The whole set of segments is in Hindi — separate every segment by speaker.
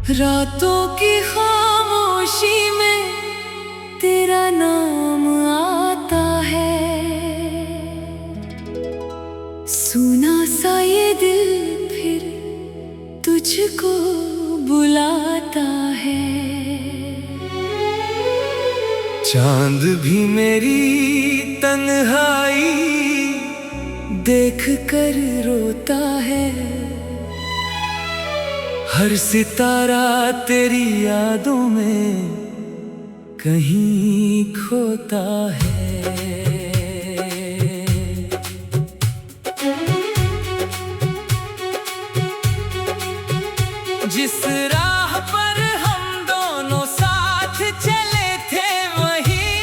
Speaker 1: रातों की खामोशी में तेरा नाम आता है, सुना सा ये दिल फिर तुझको बुलाता है। चांद भी मेरी तन्हाई देख कर रोता है, हर सितारा तेरी यादों में कहीं खोता है। जिस राह पर हम दोनों साथ चले थे वहीं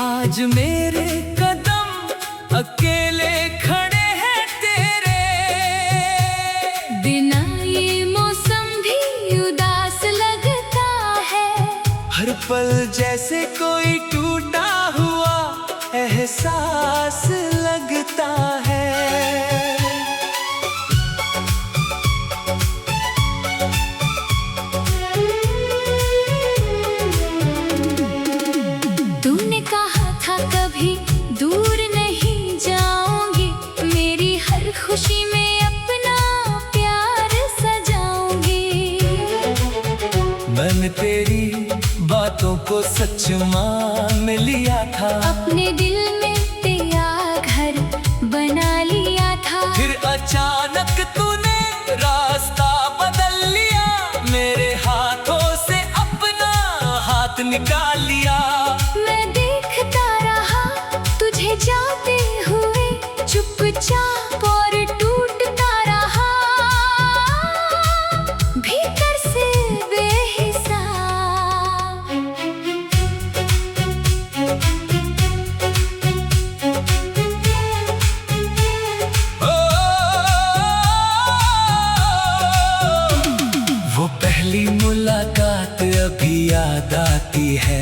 Speaker 1: आज मेरे कदम अकेले खड़े हैं तेरे बिना। हर पल जैसे कोई टूटा हुआ एहसास लगता है। तूने कहा था कभी दूर नहीं जाऊंगी, मेरी हर खुशी में अपना प्यार सजाऊंगी। मैंने तेरी बातों को सच मान लिया था, अपने दिल में तेरा घर बना लिया था। फिर अचानक तूने रास्ता बदल लिया, मेरे हाथों से अपना हाथ निकाल लिया। मैं देखता रहा तुझे जाते हुए चुपचाप और टूटता रहा भीतर से मुलाकात अभी याद आती है,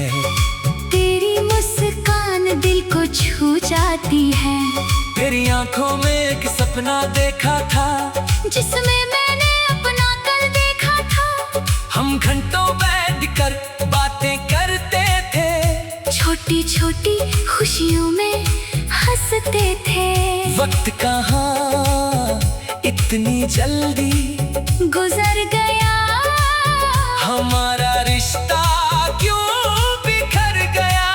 Speaker 1: तेरी मुस्कान दिल को छू जाती है। तेरी आंखों में एक सपना देखा था, जिसमें मैंने अपना कल देखा था। हम घंटों बैठकर बातें करते थे, छोटी छोटी खुशियों में हंसते थे। वक्त कहाँ इतनी जल्दी गुजर गया, हमारा रिश्ता क्यों बिखर गया।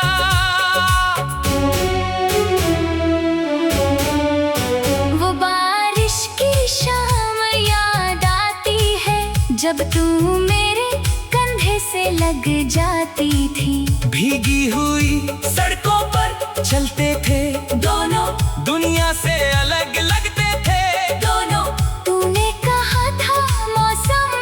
Speaker 1: वो बारिश की शाम याद आती है, जब तू मेरे कंधे से लग जाती थी। भीगी हुई सड़कों पर चलते थे दोनों, दुनिया से अलग लगते थे दोनों। तूने कहा था मौसम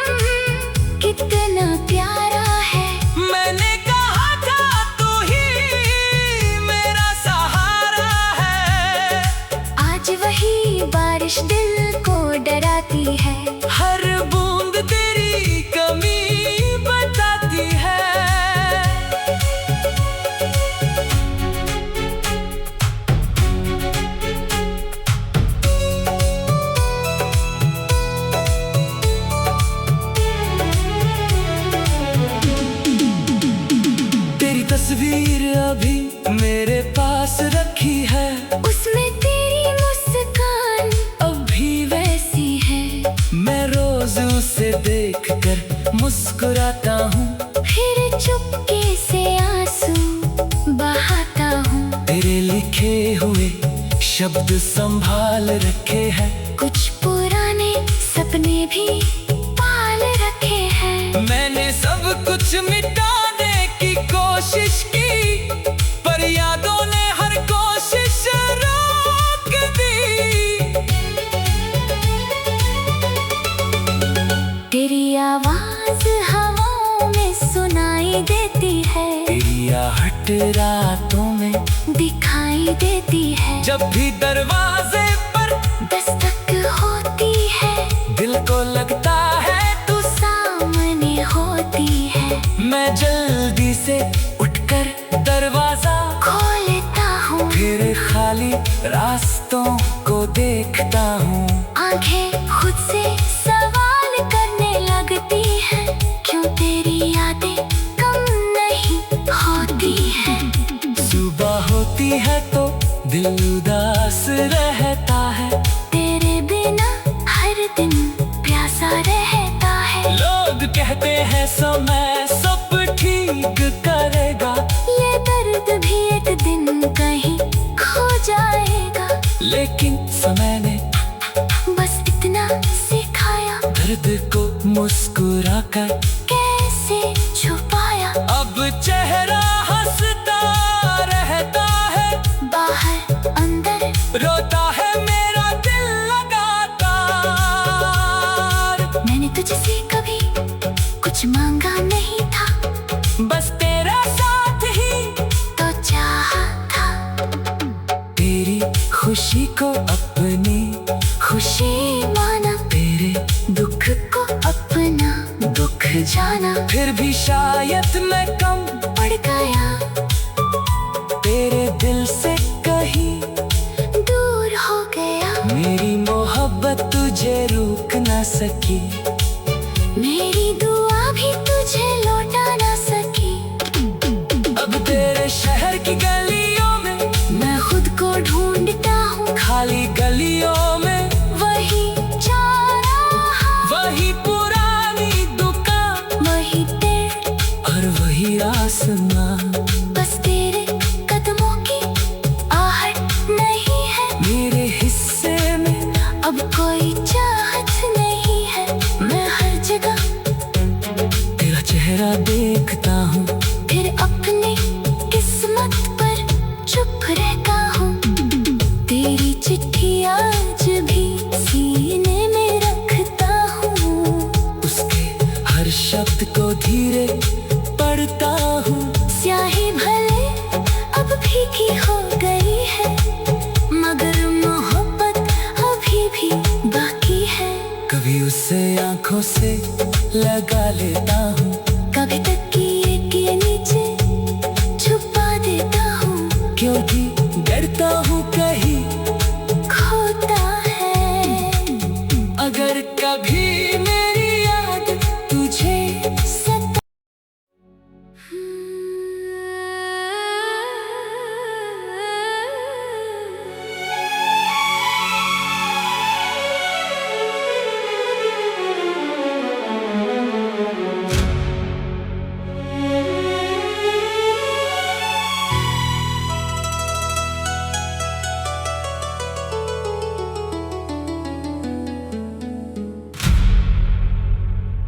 Speaker 1: कितना प्यारा है, मैंने कहा था तू ही मेरा सहारा है। आज वही बारिश दिल को डराती है, हर बूंद तेरी कमी बताती है। तस्वीर अभी मेरे पास रखी है, उसमें तेरी मुस्कान अभी वैसी है। मैं रोज उसे देखकर मुस्कुराता हूँ, फिर चुपके से आंसू बहाता हूँ। तेरे लिखे हुए शब्द संभाल रखे हैं, कुछ पुराने सपने भी पाल रखे हैं। मैंने सब कुछ मिटाने की कोशिश की, पर यादों ने हर कोशिश रोक दी। तेरी आवाज हवाओं में सुनाई देती है, आहट रातों में
Speaker 2: दिखाई देती है।
Speaker 1: जब भी दरवाजे पर
Speaker 2: दस्तक होती है,
Speaker 1: दिल को लगता है तू
Speaker 2: सामने होती है।
Speaker 1: मैं जल्दी से उठकर दरवाजा
Speaker 2: खोलता हूँ,
Speaker 1: फिर खाली रास्तों को देखता हूँ।
Speaker 2: आंखें खुद से सवाल करने लगती है, क्यों तेरी यादें कम नहीं होती है।
Speaker 1: सुबह होती है तो दिल उदास रहता है,
Speaker 2: तेरे बिना हर दिन प्यासा रहता है।
Speaker 1: लोग कहते हैं समय सब ठीक करेगा,
Speaker 2: ये दर्द भी एक दिन कहीं खो जाएगा।
Speaker 1: लेकिन समय ने
Speaker 2: बस इतना सिखाया,
Speaker 1: दर्द को मुस्कुराकर
Speaker 2: कैसे छुपाया।
Speaker 1: अब चेहरा हंसता रहता है,
Speaker 2: बाहर अंदर
Speaker 1: रोता है मेरा दिल लगातार।
Speaker 2: मैंने तुझसे कभी कुछ मांगा नहीं था,
Speaker 1: बस तेरा साथ ही
Speaker 2: तो चाहा था।
Speaker 1: तेरी खुशी को अपनी
Speaker 2: खुशी माना,
Speaker 1: तेरे
Speaker 2: दुख को अपना दुख जाना।
Speaker 1: फिर भी शायद मैं कम
Speaker 2: पड़ गया,
Speaker 1: तेरे दिल से कहीं
Speaker 2: दूर हो गया।
Speaker 1: मेरी मोहब्बत तुझे रोक ना सकी,
Speaker 2: मेरी दुआ भी तुझे लौटा ना सकी।
Speaker 1: अब तेरे शहर की गलियों में
Speaker 2: मैं खुद को ढूंढता हूँ,
Speaker 1: खाली गलियों में
Speaker 2: वही चौराहा,
Speaker 1: वही पुरानी दुकान
Speaker 2: वही पेड़
Speaker 1: और वही आसमां।
Speaker 2: बस तेरे कदमों की आहट नहीं है,
Speaker 1: मेरे हिस्से में
Speaker 2: अब कोई चाहत नहीं है। मैं हर जगह
Speaker 1: तेरा चेहरा देखता हूँ,
Speaker 2: फिर अपनी किस्मत पर चुप रहता हूँ। तेरी चिट्ठी आज भी सीने में रखता हूँ,
Speaker 1: उसके हर शब्द को धीरे पढ़ता हूँ।
Speaker 2: स्याही भले अब फीकी हो गई है, मगर मोहब्बत अभी भी बाकी है।
Speaker 1: कभी उसे आंखों से लगा लेता हूँ,
Speaker 2: कभी तकिए के नीचे छुपा देता हूँ,
Speaker 1: क्योंकि डरता हूँ कहीं
Speaker 2: खोता है।
Speaker 1: अगर कभी मेरी याद तुझे
Speaker 2: सता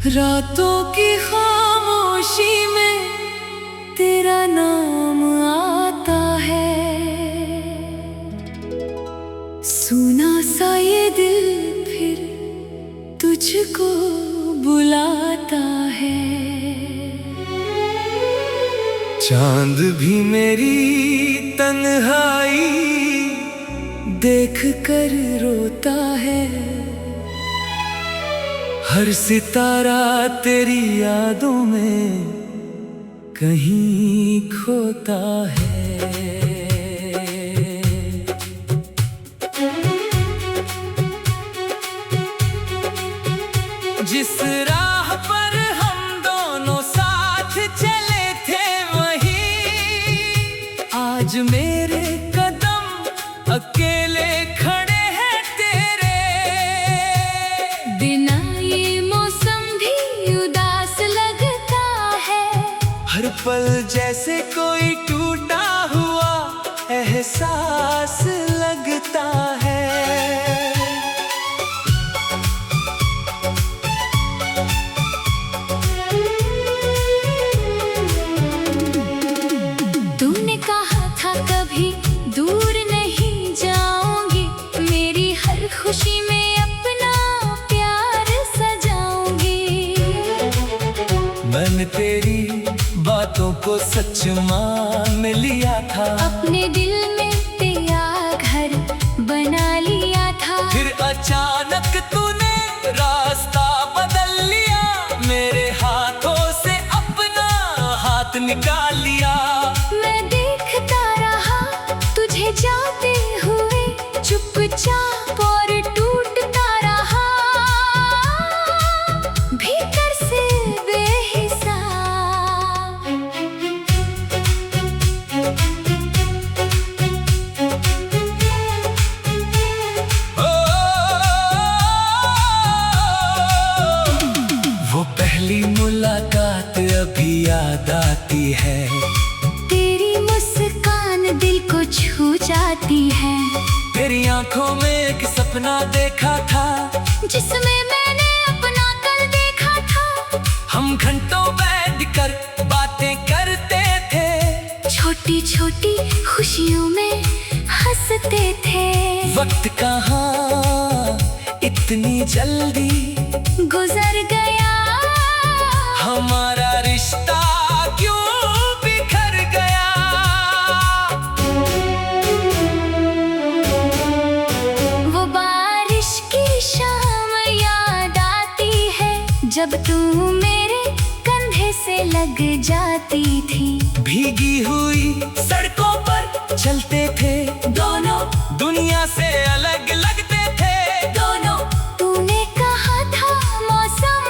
Speaker 1: रातों की खामोशी में तेरा नाम आता है, सुना सा ये दिल फिर तुझको बुलाता है। चांद भी मेरी तन्हाई देख कर रोता है, हर सितारा तेरी यादों में कहीं खोता है। जिस राह पर हम दोनों साथ चले थे वहीं आज मेरे कदम अकेले खड़े हैं तेरे।
Speaker 2: बिना ये मौसम भी उदास लगता है,
Speaker 1: हर पल जैसे कोई टूटा हुआ एहसास लगता है।
Speaker 2: तूने कहा था कभी दूर नहीं जाऊंगी, मेरी हर खुशी में अपना प्यार सजाऊंगी।
Speaker 1: मैंने तेरी बातों को सच मान लिया था।
Speaker 2: अपने दिल में तेरा घर बना लिया था।
Speaker 1: फिर अचानक तूने रास्ता बदल लिया, मेरे हाथों से अपना हाथ निकाल लिया।
Speaker 2: मैं देखता रहा तुझे जाते हुए, चुपचाप और टूटता रहा, भीतर से बेहिसाब।
Speaker 1: वो पहली मुलाकात अभी याद आती है,
Speaker 2: तेरी मुस्कान दिल को छू जाती है।
Speaker 1: तेरी आंखों में एक सपना देखा था,
Speaker 2: जिसमें मैंने अपना कल देखा था।
Speaker 1: हम घंटों बैठकर बातें करते थे,
Speaker 2: छोटी छोटी खुशियों में हंसते थे।
Speaker 1: वक्त कहाँ इतनी जल्दी
Speaker 2: गुजर गया,
Speaker 1: हमारा रिश्ता क्यों बिखर गया।
Speaker 2: वो बारिश की शाम याद आती है, जब तू मेरे कंधे से लग जाती थी।
Speaker 1: भीगी हुई सड़कों पर चलते थे दोनों, दुनिया से अलग लगते थे दोनों।
Speaker 2: तूने कहा था मौसम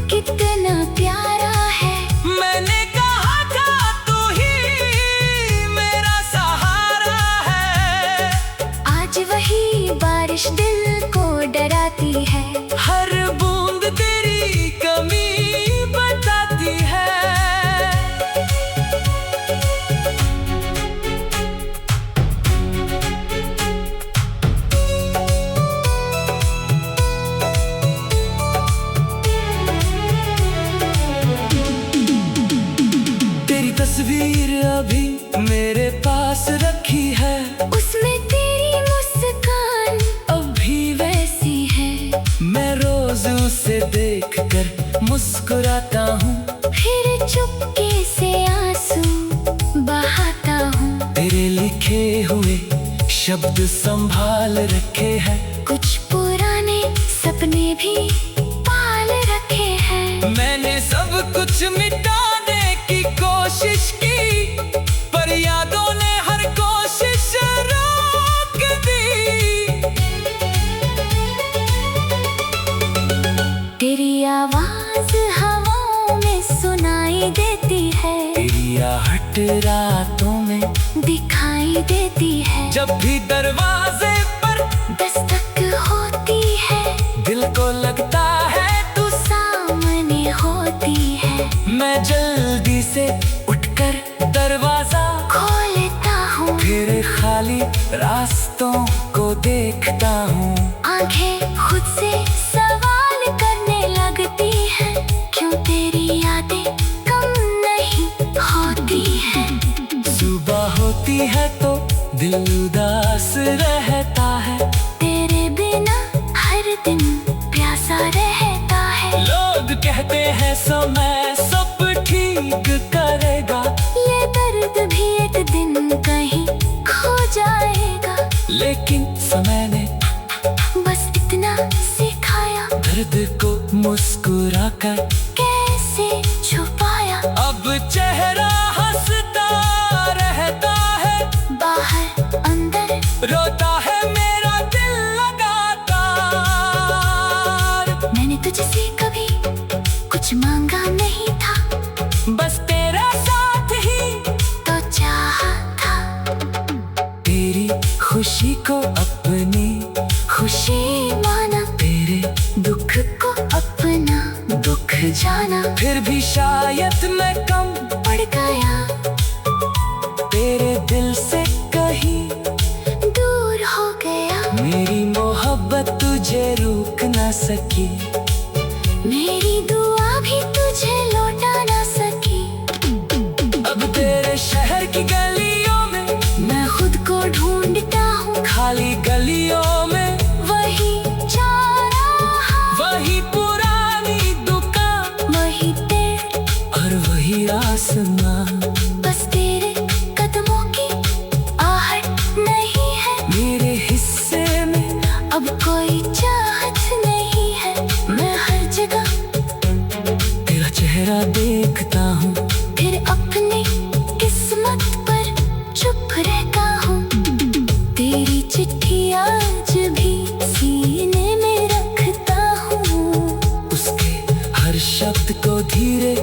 Speaker 2: कितना प्यारा है,
Speaker 1: मैंने कहा था तू ही मेरा सहारा है।
Speaker 2: आज वही बारिश दिल को डराती है।
Speaker 1: हर बूंद तेरी कमी बताती है। तेरी तस्वीर अभी मेरे पास रखी है,
Speaker 2: उसमें तेरी मुस्कान
Speaker 1: अब भी
Speaker 2: वैसी है।
Speaker 1: मैं रोज उसे देखकर मुस्कुराता हूँ,
Speaker 2: फिर चुपके से आंसू बहाता हूँ।
Speaker 1: तेरे लिखे हुए शब्द संभाल रखे हैं,
Speaker 2: कुछ पुराने सपने भी पाल रखे हैं।
Speaker 1: मैंने सब कुछ मिटाने की कोशिश की, पर यादों ने हर कोशिश रोक दी।
Speaker 2: तेरी आवाज हवाओं में सुनाई देती है,
Speaker 1: तेरी आहट रातों में
Speaker 2: दिखाई देती है।
Speaker 1: जब भी दरवाजे पर
Speaker 2: दस्तक होती है,
Speaker 1: दिल को लगता है
Speaker 2: तू सामने होती है।
Speaker 1: मैं जल्दी से उठकर दरवाजा
Speaker 2: खोलता हूँ,
Speaker 1: फिर खाली रास्तों को देखता हूँ।
Speaker 2: आंखें खुद से सवाल करने लगती हैं, क्यों तेरी यादें कम नहीं होती हैं।
Speaker 1: सुबह होती है तो दिल उदास रहता है,
Speaker 2: तेरे बिना हर दिन प्यासा रहता है।
Speaker 1: लोग कहते हैं समय सब ठीक करेगा,
Speaker 2: ये दर्द भी एक दिन कहीं खो जाएगा।
Speaker 1: लेकिन समय ने
Speaker 2: बस इतना सिखाया,
Speaker 1: दर्द को मुस्कुरा कर
Speaker 2: कैसे छुपाया।
Speaker 1: अब चेहरा हंसता रहता है,
Speaker 2: बाहर अंदर
Speaker 1: रोता है मेरा दिल लगातार।
Speaker 2: मैंने तुझसे कभी कुछ मांगा नहीं था,
Speaker 1: बस तेरा साथ ही
Speaker 2: तो चाहा था।
Speaker 1: तेरी खुशी को अपनी
Speaker 2: खुशी माना,
Speaker 1: तेरे
Speaker 2: दुख को अपना दुख जाना।
Speaker 1: फिर भी शायद मैं कम
Speaker 2: पड़ गया,
Speaker 1: तेरे दिल से कहीं
Speaker 2: दूर हो गया।
Speaker 1: मेरी मोहब्बत तुझे रोक ना सकी,
Speaker 2: मेरी दुआ भी तुझे लौटा ना सकी।
Speaker 1: अब तेरे शहर की गलियों में
Speaker 2: मैं खुद को ढूंढता हूँ,
Speaker 1: खाली गलियों में
Speaker 2: वही चौराहा,
Speaker 1: वही पुरानी दुकान
Speaker 2: वही पेड़
Speaker 1: और वही आसमां।
Speaker 2: बस तेरे कदमों की आहट नहीं है
Speaker 1: मेरे हिस्से में
Speaker 2: अब कोई चाहत नहीं है। मैं हर जगह
Speaker 1: तेरा चेहरा देखता हूँ,
Speaker 2: फिर अपनी किस्मत पर चुप रहता हूँ। तेरी चिट्ठी आज भी सीने में रखता हूँ,
Speaker 1: उसके हर शब्द को धीरे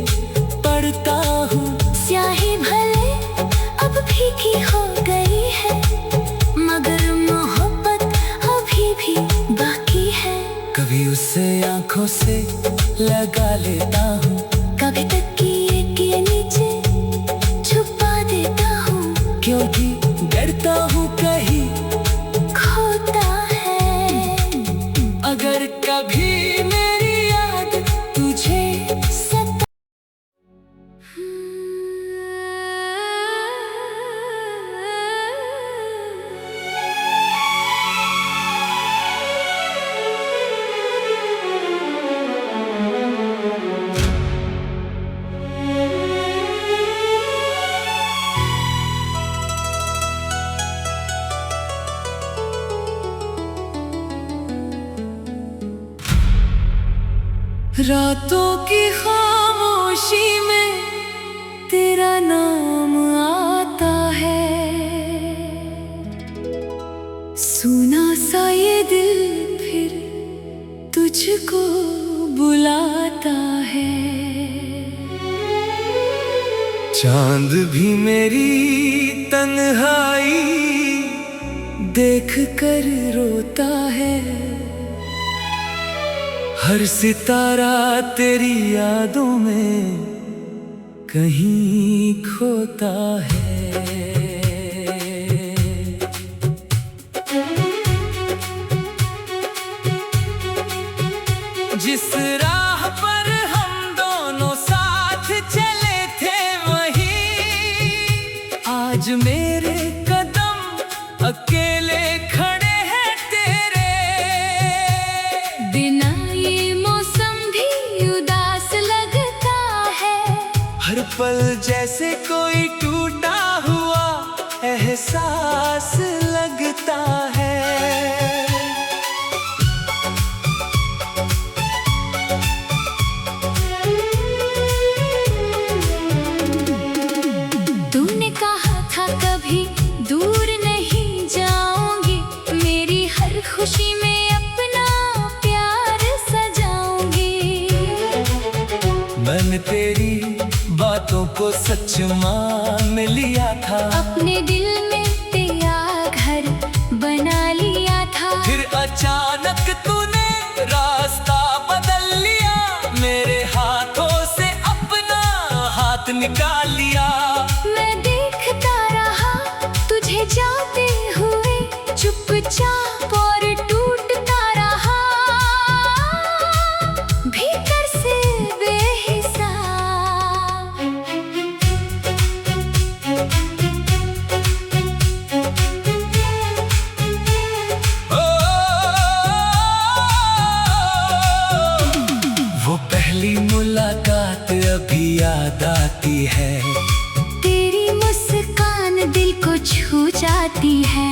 Speaker 1: पढ़ता हूँ।
Speaker 2: स्याही भले अब फीकी हो गई है, मगर मोहब्बत अभी भी बाकी है।
Speaker 1: कभी उसे आंखों से लगा लेता हूँ,
Speaker 2: कभी तकिए के नीचे छुपा देता हूँ,
Speaker 1: क्योंकि डरता हूँ कहीं
Speaker 2: खोता है।
Speaker 1: अगर कभी मेरी याद तुझे
Speaker 2: सता
Speaker 1: रातों की खामोशी में तेरा नाम आता है। सुना सा ये दिल फिर तुझको बुलाता है। चांद भी मेरी तन्हाई देख कर रोता है। हर सितारा तेरी यादों में कहीं खोता है। जिस राह पर हम दोनों साथ चले थे वहीं आज मेरे कदम अकेले खड़े हैं तेरे।
Speaker 2: बिना ये मौसम भी उदास लगता है,
Speaker 1: हर पल जैसे कोई टूटा हुआ एहसास लगता है।
Speaker 2: तूने कहा था कभी दूर नहीं जाऊंगी, मेरी हर खुशी में अपना प्यार सजाऊंगी।
Speaker 1: मैंने तेरी बातों को सच मान लिया था,
Speaker 2: अपने दिल में तेरा घर बना लिया था।
Speaker 1: फिर अचानक तूने रास्ता बदल लिया, मेरे हाथों से अपना हाथ निकाल लिया।
Speaker 2: मैं देखता रहा तुझे जाते हुए, चुपचाप और टूटता रहा भीतर से बेहिसाब।
Speaker 1: वो पहली मुलाकात अभी याद आती है,
Speaker 2: तेरी मुस्कान दिल को छू जाती है।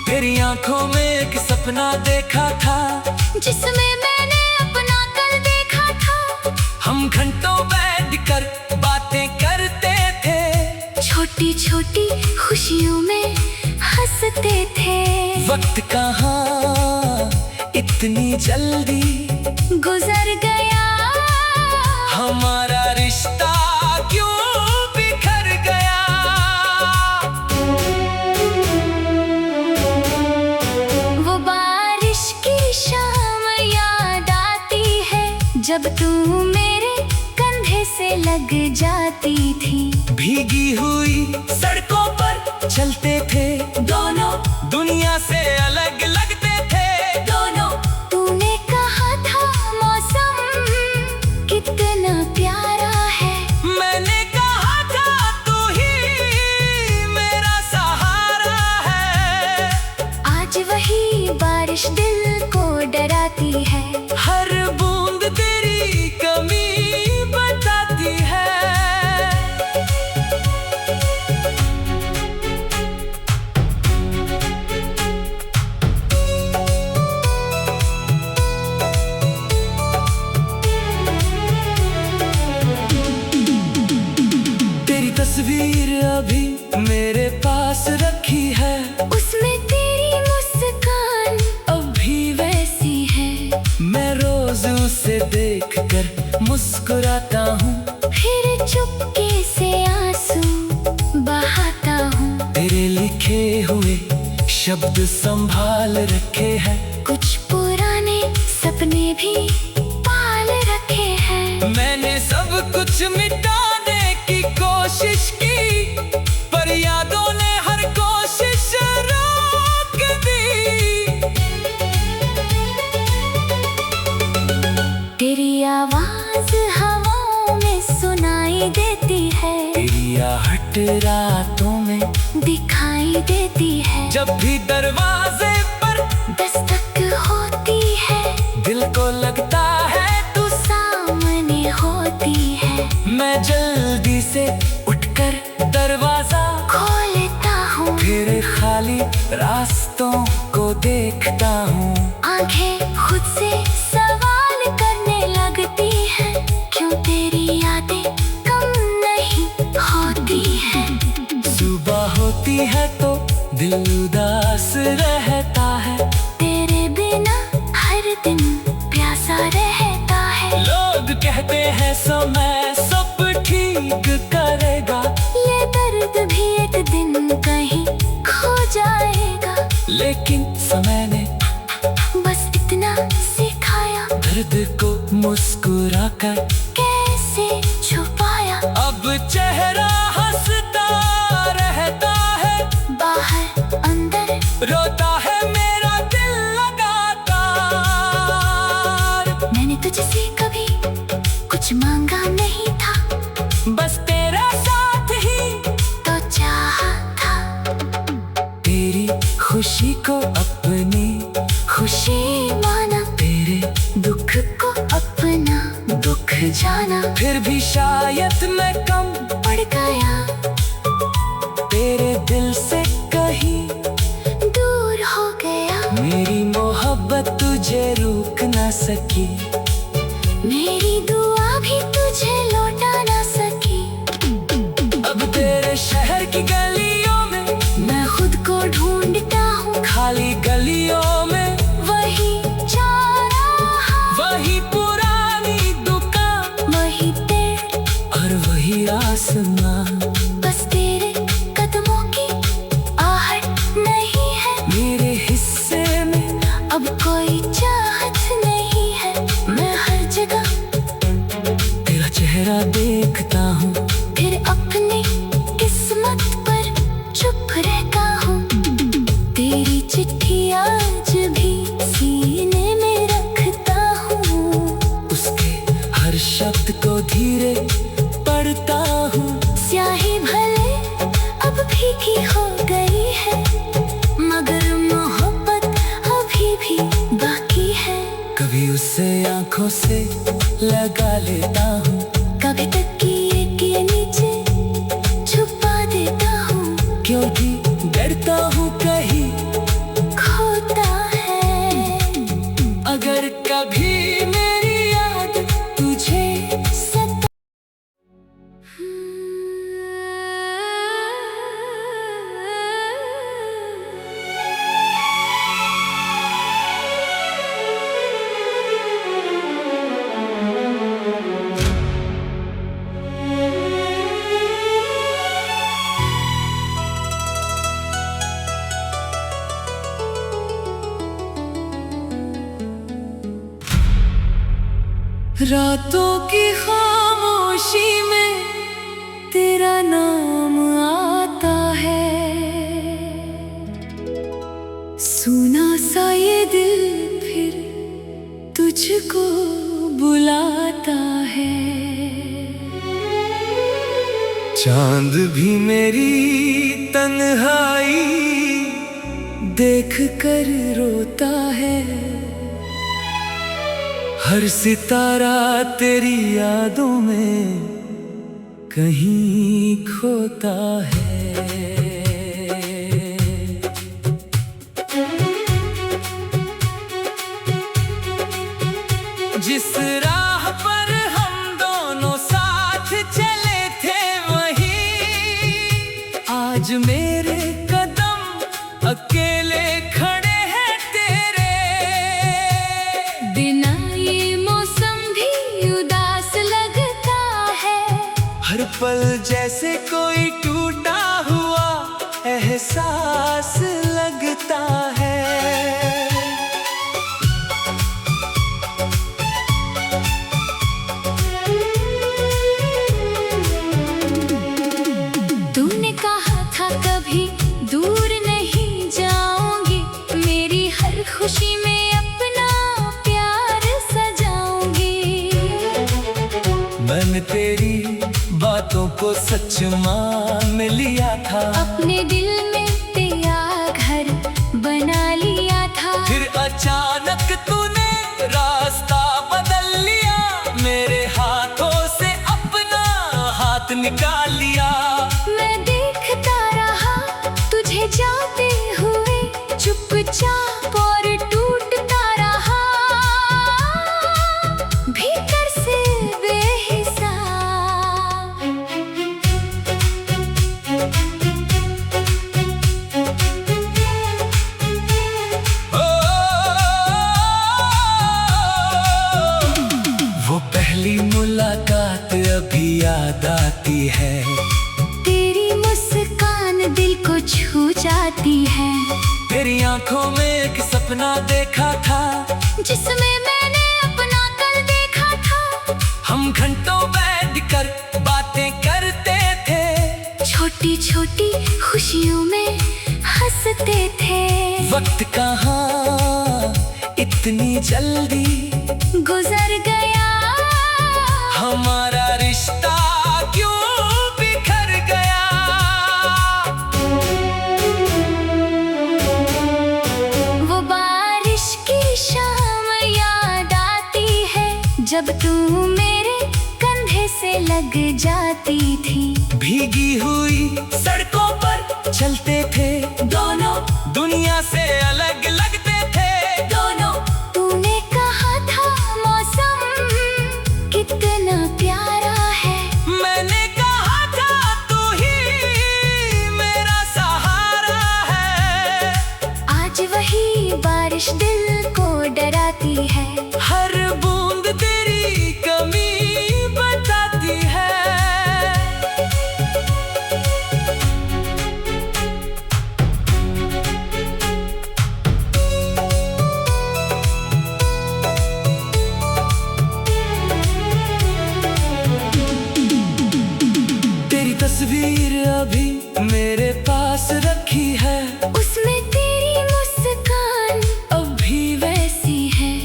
Speaker 1: तेरी आंखों में एक सपना देखा था,
Speaker 2: जिसमें मैंने अपना कल देखा था।
Speaker 1: हम घंटों बैठकर बातें करते थे,
Speaker 2: छोटी छोटी खुशियों में हंसते थे।
Speaker 1: वक्त कहाँ इतनी जल्दी
Speaker 2: गुजर गया,
Speaker 1: हमारा रिश्ता क्यों बिखर गया।
Speaker 2: वो बारिश की शाम याद आती है, जब तू मेरे कंधे से लग जाती थी।
Speaker 1: भीगी हुई सड़कों पर चलते थे दोनों, दुनिया से अलग लगते थे दोनों।
Speaker 2: तूने कहा था मौसम कितना प्यारा है,
Speaker 1: मैंने कहा था तू ही मेरा सहारा है।
Speaker 2: आज वही बारिश दिल को डराती है।
Speaker 1: हर बूंद तेरी कमी बताती है। तस्वीर अभी मेरे पास रखी है,
Speaker 2: उसमें तेरी मुस्कान
Speaker 1: अब भी
Speaker 2: वैसी है।
Speaker 1: मैं रोज उसे देखकर मुस्कुराता हूँ,
Speaker 2: फिर चुपके से आंसू बहाता हूँ।
Speaker 1: तेरे लिखे हुए शब्द संभाल रखे हैं,
Speaker 2: कुछ पुराने सपने भी पाल रखे हैं।
Speaker 1: मैंने सब कुछ मिटाने की कोशिश की, पर यादों ने हर कोशिश रोक दी।
Speaker 2: तेरी आवाज हवाओं में सुनाई देती है,
Speaker 1: तेरी आहट रातों में
Speaker 2: दिखाई देती है।
Speaker 1: जब भी दरवाजे पर
Speaker 2: दस्तक होती है,
Speaker 1: दिल को लगता है
Speaker 2: तू सामने होती है।
Speaker 1: मैं जल्दी से उठकर दरवाजा
Speaker 2: खोलता हूँ,
Speaker 1: फिर खाली रास्तों को देखता हूँ।
Speaker 2: आंखें खुद से सवाल करने लगती हैं, क्यों तेरी यादें कम नहीं होती हैं।
Speaker 1: सुबह होती है तो दिल उदास रहता है,
Speaker 2: तेरे बिना हर दिन प्यासा रहता है।
Speaker 1: लोग कहते हैं समय सब ठीक करेगा,
Speaker 2: ये दर्द भी एक दिन कहीं खो जाएगा।
Speaker 1: लेकिन समय ने
Speaker 2: बस इतना सिखाया,
Speaker 1: दर्द को मुस्कुराकर
Speaker 2: कैसे छुपाया।
Speaker 1: अब चेहरा हंसता रहता है,
Speaker 2: बाहर अंदर
Speaker 1: रोता है मेरा दिल लगातार।
Speaker 2: मैंने तुझसे कभी कुछ मांगा नहीं था,
Speaker 1: बस तेरा साथ ही
Speaker 2: तो चाहा था।
Speaker 1: तेरी खुशी को अपनी
Speaker 2: खुशी माना,
Speaker 1: तेरे
Speaker 2: दुख को अपना दुख जाना।
Speaker 1: फिर भी शायद मैं कम
Speaker 2: पड़ गया,
Speaker 1: तेरे दिल से कहीं
Speaker 2: दूर हो गया।
Speaker 1: मेरी मोहब्बत तुझे रोक ना सकी,
Speaker 2: मेरी दुआ भी तुझे लौटा ना सकी।
Speaker 1: अब तेरे शहर की गलियों में
Speaker 2: मैं खुद को ढूंढता हूँ,
Speaker 1: खाली गलियों में
Speaker 2: वही चौराहा,
Speaker 1: वही पुरानी दुकान
Speaker 2: वही पेड़
Speaker 1: और वही आसमां।
Speaker 2: बस तेरे कदमों की आहट नहीं है,
Speaker 1: मेरे हिस्से में
Speaker 2: अब कोई चाहत नहीं है। मैं हर जगह
Speaker 1: तेरा चेहरा देखता हूँ,
Speaker 2: फिर अपनी किस्मत पर चुप रहता हूँ। तेरी चिट्ठी आज भी सीने में रखता हूँ,
Speaker 1: उसके हर शब्द को धीरे पढ़ता हूँ।
Speaker 2: स्याही भले अब फीकी हो गई है, मगर मोहब्बत अभी भी बाकी है।
Speaker 1: कभी उसे आंखों से लगा लेता हूँ,
Speaker 2: कभी तकिए के नीचे छुपा देता हूँ,
Speaker 1: क्योंकि डरता हूँ कहीं
Speaker 2: खोता है।
Speaker 1: अगर कभी मेरी याद तुझे
Speaker 2: सता
Speaker 1: रातों की खामोशी में तेरा नाम आता है, सुना सा ये दिल फिर तुझको बुलाता है। चांद भी मेरी तन्हाई देख कर रोता है, हर सितारा तेरी यादों में कहीं खोता है। जिस राह पर हम दोनों साथ चले थे वहीं आज मेरे कदम अकेले खड़े हैं तेरे।
Speaker 2: बिना ये मौसम भी उदास लगता है,
Speaker 1: हर पल जैसे कोई टूटा हुआ एहसास लगता है।
Speaker 2: तूने कहा था कभी दूर नहीं जाऊंगी, मेरी हर खुशी में अपना प्यार सजाऊंगी।
Speaker 1: मैंने तेरी बातों को सच मान लिया था,
Speaker 2: अपने दिल में तेरा घर बना लिया था।
Speaker 1: फिर अचानक तूने रास्ता बदल लिया, मेरे हाथों से अपना हाथ निकाल लिया।
Speaker 2: मैं देखता रहा तुझे जाते हुए, चुपचाप और टूटता रहा, भीतर से बेहिसाब।
Speaker 1: वो पहली मुलाकात अभी याद आती है,
Speaker 2: तेरी मुस्कान दिल को छू जाती है।
Speaker 1: तेरी आंखों में एक सपना देखा था,
Speaker 2: जिसमें मैंने अपना कल देखा था।
Speaker 1: हम घंटों बैठकर बातें करते थे,
Speaker 2: छोटी छोटी खुशियों में हंसते थे।
Speaker 1: वक्त कहाँ इतनी जल्दी
Speaker 2: गुजर गया,
Speaker 1: हमारा रिश्ता क्यों बिखर गया।
Speaker 2: वो बारिश की शाम याद आती है, जब तू मेरे कंधे से लग जाती थी।
Speaker 1: भीगी हुई सड़कों पर चलते थे दोनों, दुनिया से अलग लगते थे दोनों।
Speaker 2: तूने कहा था मौसम कितना प्यारा है,
Speaker 1: मैंने कहा था तू ही मेरा सहारा है।
Speaker 2: आज वही बारिश दिल को डराती है।
Speaker 1: हर बूंद तेरी कमी बताती है। तेरी तस्वीर अभी मेरे पास रखी है,
Speaker 2: उसमें तेरी मुस्कान
Speaker 1: अभी
Speaker 2: वैसी है।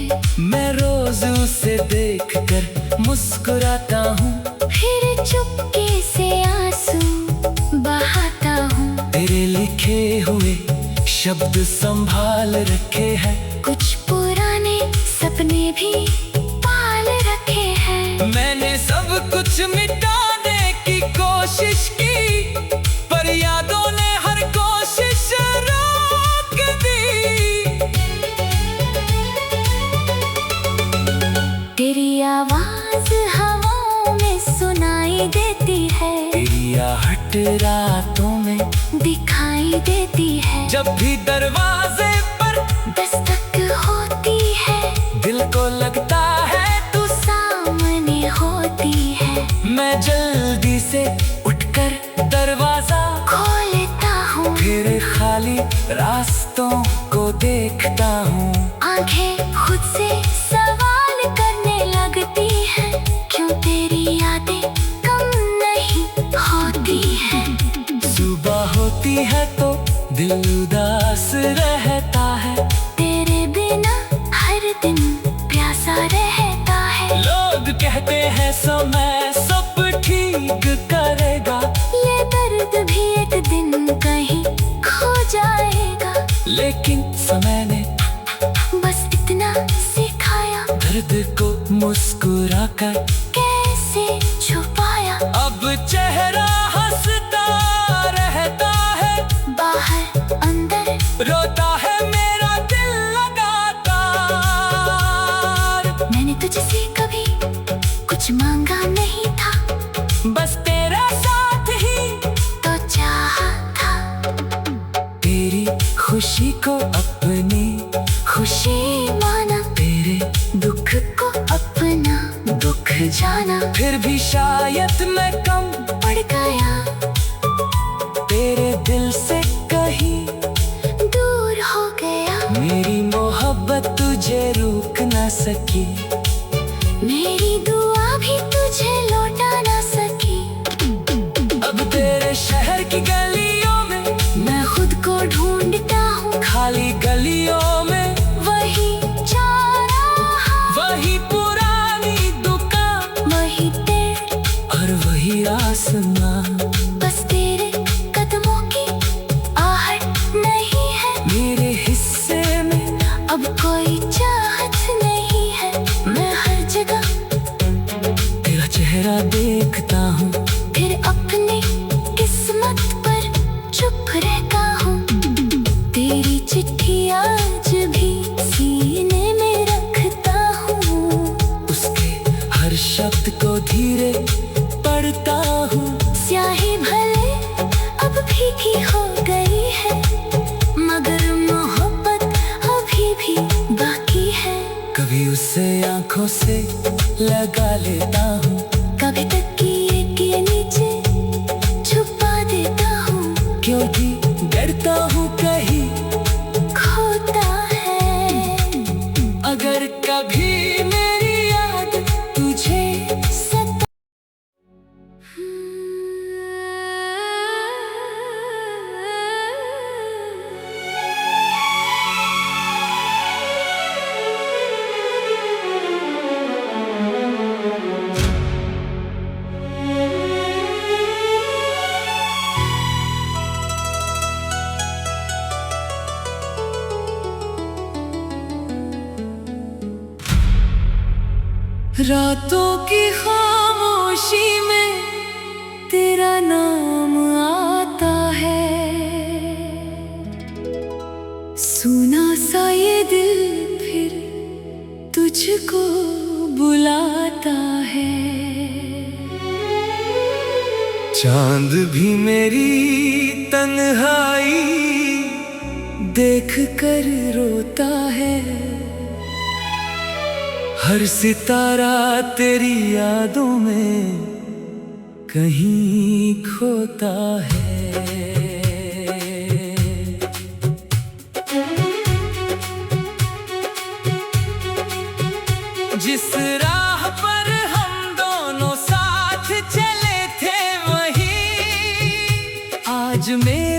Speaker 1: मैं रोज उसे देखकर मुस्कुराता हूँ,
Speaker 2: फिर चुपके से आंसू बहाता हूँ।
Speaker 1: तेरे लिखे हुए शब्द संभाल रखे हैं,
Speaker 2: कुछ पुराने सपने भी पाल रखे हैं।
Speaker 1: मैंने सब कुछ मिटाने की कोशिश की, पर यादों ने हर कोशिश रोक दी।
Speaker 2: तेरी आवाज हवाओं में सुनाई देती है,
Speaker 1: तेरी आहट रातों में
Speaker 2: दिखाई देती है।
Speaker 1: जब भी दरवाजे पर
Speaker 2: दस्तक होती है,
Speaker 1: दिल को लगता है तू
Speaker 2: सामने होती है।
Speaker 1: मैं जल्दी से उठकर दरवाजा
Speaker 2: खोलता हूँ,
Speaker 1: फिर खाली रास्तों को देखता हूँ।
Speaker 2: आंखें खुद से सवाल करने लगती हैं, क्यों तेरी यादें कम नहीं होती हैं।
Speaker 1: सुबह होती है तो दिल उदास रहता है,
Speaker 2: तेरे बिना हर दिन प्यासा रहता है।
Speaker 1: लोग कहते हैं समय सब ठीक करेगा,
Speaker 2: ये दर्द भी एक दिन कहीं खो जाएगा।
Speaker 1: लेकिन समय ने
Speaker 2: बस इतना सिखाया,
Speaker 1: दर्द को मुस्कुराकर
Speaker 2: कैसे छुपाया।
Speaker 1: अब चेहरा हंसता रहता है,
Speaker 2: बाहर अंदर
Speaker 1: रोता है मेरा दिल लगातार।
Speaker 2: मैंने तुझसे कभी कुछ मांगा नहीं था,
Speaker 1: बस तेरा साथ ही
Speaker 2: तो चाहा था।
Speaker 1: खुशी को अपनी
Speaker 2: खुशी माना,
Speaker 1: तेरे
Speaker 2: दुख को अपना दुख जाना।
Speaker 1: फिर भी शायद मैं कम
Speaker 2: पड़ गया
Speaker 1: तेरे दिल से कहीं
Speaker 2: दूर हो गया।
Speaker 1: मेरी मोहब्बत तुझे रोक ना सकी,
Speaker 2: मेरी दुआ भी तुझे लौटा ना सकी।
Speaker 1: अब तेरे शहर की गलियों में
Speaker 2: मैं खुद को ढूंढता हूँ,
Speaker 1: खाली गलियों में
Speaker 2: वही जा रहा,
Speaker 1: वही पुरानी दुकान
Speaker 2: वही पेड़
Speaker 1: और वही आसमां।
Speaker 2: बस तेरे कदमों की आहट नहीं है,
Speaker 1: मेरे हिस्से में
Speaker 2: अब कोई चाहत नहीं है। मैं हर जगह
Speaker 1: तेरा चेहरा देखता हूँ,
Speaker 2: फिर अपनी किस्मत पर चुप रहता हूँ। तेरी चिट्ठी आज भी सीने में रखता हूँ,
Speaker 1: उसके हर शब्द को धीरे पढ़ता हूँ।
Speaker 2: स्याही भले अब फीकी हो गई है, मगर मोहब्बत अभी भी बाकी है।
Speaker 1: कभी उसे आंखों से लगा लेता हूँ,
Speaker 2: कभी तकिए के नीचे छुपा देता हूँ,
Speaker 1: क्योंकि डरता हूँ कहीं
Speaker 2: खोता है।
Speaker 1: अगर कभी मेरी याद तुझे
Speaker 2: सता
Speaker 1: रातों की खामोशी में तेरा नाम आता है, सुना सा ये दिल फिर तुझको बुलाता है। चांद भी मेरी तन्हाई देख कर रोता है, हर सितारा तेरी यादों में कहीं खोता है। जिस राह पर हम दोनों साथ चले थे वही आज मेरे